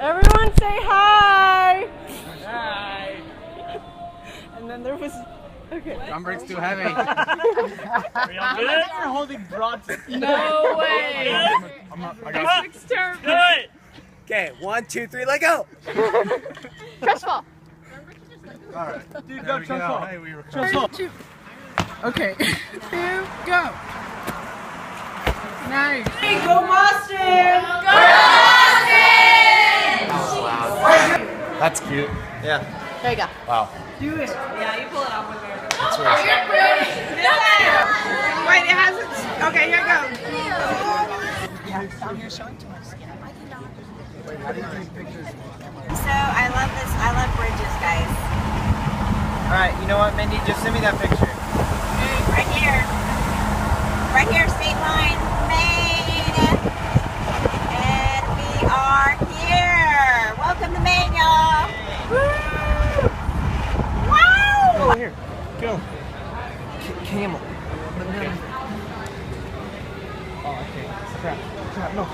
Everyone say hi! Hi. And then there was... Okay. Drum break's too heavy. Are y'all good? You're holding broads. No way! I got This looks terrible. Do it. Okay, 1, 2, 3, let go. Trust fall. Alright. Dude, go, trust fall. Hey, we were Trust fall. Okay. 2, go! Nice. Go Boston! That's cute. Yeah. There you go. Wow. Do it. Yeah, you pull it off with her. That's really Wait, it hasn't... Okay, here goes. So I love this. I love bridges, guys. Alright, you know what, Mindy? Just send me that picture. Right here. Right here, state line, Maine. And we are here. Welcome to Maine, y'all. Woo! Wow! Here, go. Camel. Oh, okay. Crap. No.